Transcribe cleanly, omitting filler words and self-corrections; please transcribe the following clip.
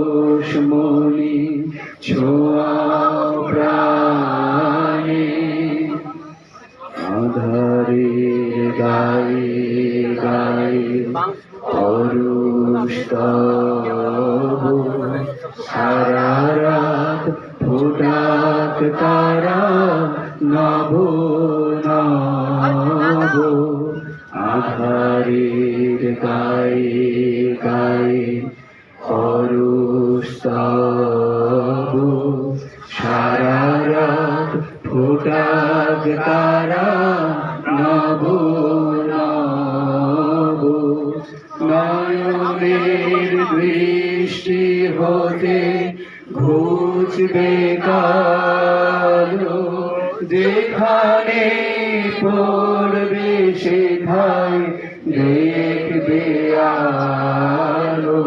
পরশমণি ছোঁয়া প্রাণে আধারের গায়ে গায়ে পরশ তব সারা রাত ফোটাক তারা নব নব আধারের গায়ে গায়ে পরশ তব সারা রাত ফোটাক তারা নব নব নয়নের দৃষ্টি হতে ঘুচবে কালো যেখানে পড়বে সেখানে দেখবে